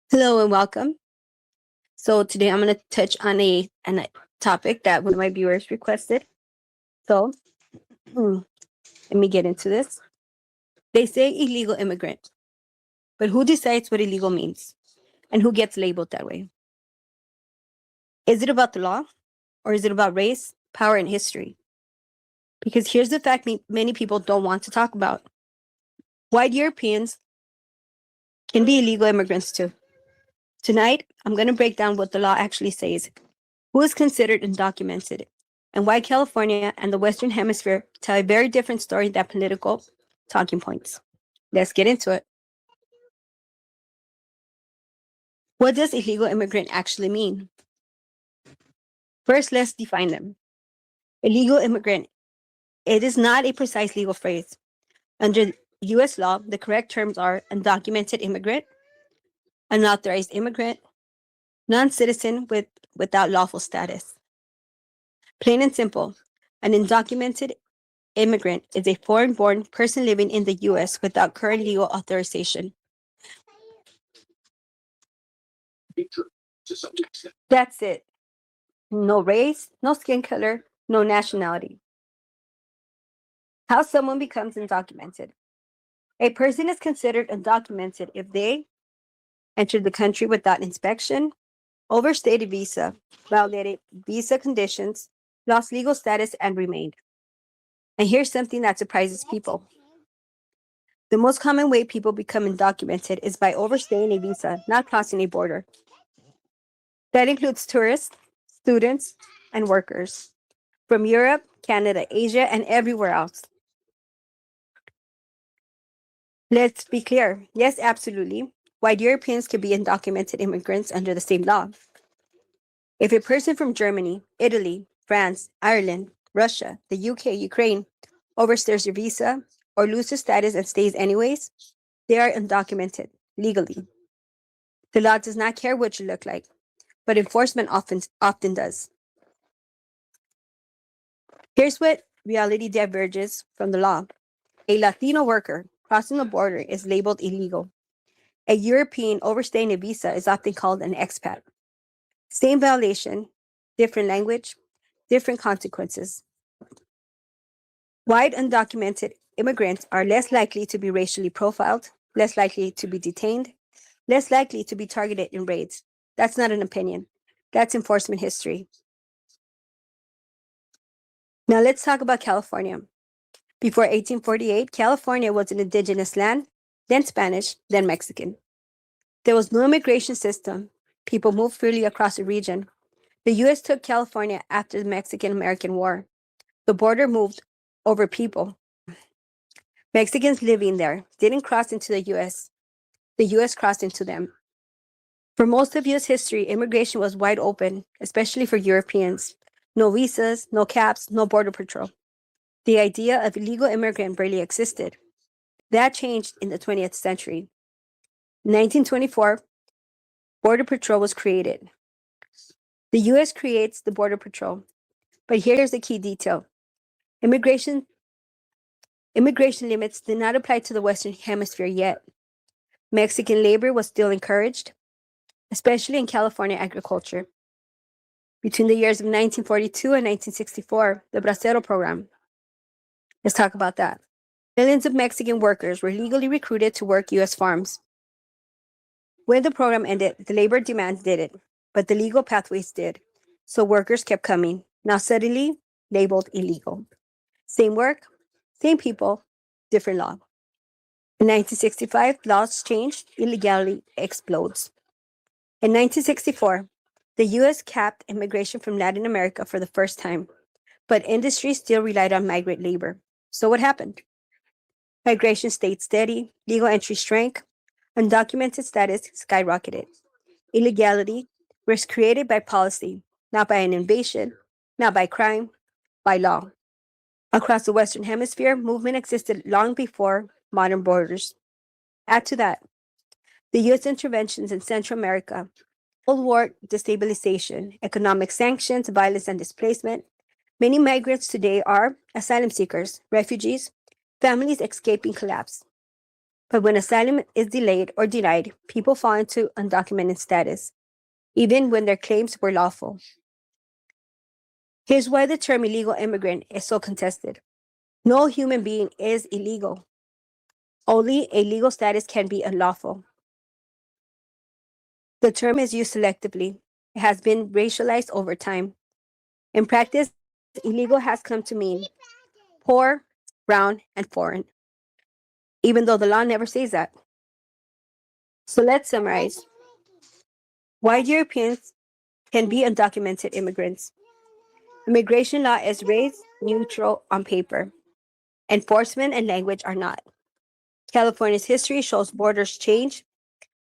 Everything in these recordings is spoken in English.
Hello and welcome. So today I'm going to touch on a topic that one of my viewers requested. So let me get into this. They say illegal immigrant, but who decides what illegal means and who gets labeled that way? Is it about the law or is it about race, power, and history? Because here's the fact many people don't want to talk about. White Europeans can be illegal immigrants too. Tonight, I'm going to break down what the law actually says, who is considered undocumented, and why California and the Western Hemisphere tell a very different story than political talking points. Let's get into it. What does illegal immigrant actually mean? First, let's define them. Illegal immigrant, it is not a precise legal phrase. Under US law, the correct terms are undocumented immigrant, unauthorized immigrant, non-citizen without lawful status. Plain and simple, an undocumented immigrant is a foreign-born person living in the U.S. without current legal authorization. That's it. No race, no skin color, no nationality. How someone becomes undocumented. A person is considered undocumented if they entered the country without inspection, overstayed a visa, violated visa conditions, lost legal status, and remained. And here's something that surprises people. The most common way people become undocumented is by overstaying a visa, not crossing a border. That includes tourists, students, and workers from Europe, Canada, Asia, and everywhere else. Let's be clear. Yes, absolutely. White Europeans can be undocumented immigrants under the same law. If a person from Germany, Italy, France, Ireland, Russia, the UK, Ukraine overstays their visa or loses status and stays anyways, they are undocumented legally. The law does not care what you look like, but enforcement often does. Here's what reality diverges from the law. A Latino worker crossing the border is labeled illegal. A European overstaying a visa is often called an expat. Same violation, different language, different consequences. White undocumented immigrants are less likely to be racially profiled, less likely to be detained, less likely to be targeted in raids. That's not an opinion. That's enforcement history. Now let's talk about California. Before 1848, California was an indigenous land, then Spanish, then Mexican. There was no immigration system. People moved freely across the region. The U.S. took California after the Mexican-American War. The border moved over people. Mexicans living there didn't cross into the U.S. The U.S. crossed into them. For most of U.S. history, immigration was wide open, especially for Europeans. No visas, no caps, no border patrol. The idea of illegal immigrant barely existed. That changed in the 20th century. In 1924, Border Patrol was created. The U.S. creates the Border Patrol. But here's the key detail. Immigration limits did not apply to the Western Hemisphere yet. Mexican labor was still encouraged, especially in California agriculture. Between the years of 1942 and 1964, the Bracero program. Let's talk about that. Millions of Mexican workers were legally recruited to work U.S. farms. When the program ended, the labor demand didn't, but the legal pathways did. So workers kept coming, now suddenly labeled illegal. Same work, same people, different law. In 1965, laws changed, illegality explodes. In 1964, the U.S. capped immigration from Latin America for the first time, but industry still relied on migrant labor. So what happened? Migration stayed steady, legal entry shrank, undocumented status skyrocketed. Illegality was created by policy, not by an invasion, not by crime, by law. Across the Western Hemisphere, movement existed long before modern borders. Add to that, the U.S. interventions in Central America, Cold War destabilization, economic sanctions, violence, and displacement. Many migrants today are asylum seekers, refugees, families escaping collapse. But when asylum is delayed or denied, people fall into undocumented status, even when their claims were lawful. Here's why the term illegal immigrant is so contested. No human being is illegal. Only a legal status can be unlawful. The term is used selectively. It has been racialized over time. In practice, illegal has come to mean poor, brown, and foreign, even though the law never says that. So let's summarize. White Europeans can be undocumented immigrants. Immigration law is race neutral on paper. Enforcement and language are not. California's history shows borders change,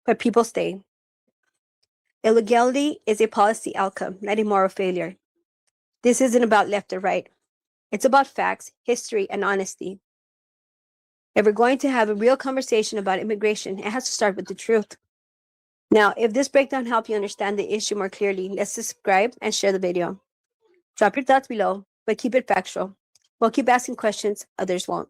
but people stay. Illegality is a policy outcome, not a moral failure. This isn't about left or right. It's about facts, history, and honesty. If we're going to have a real conversation about immigration, it has to start with the truth. Now, if this breakdown helped you understand the issue more clearly, let's subscribe and share the video. Drop your thoughts below, but keep it factual. We'll keep asking questions others won't.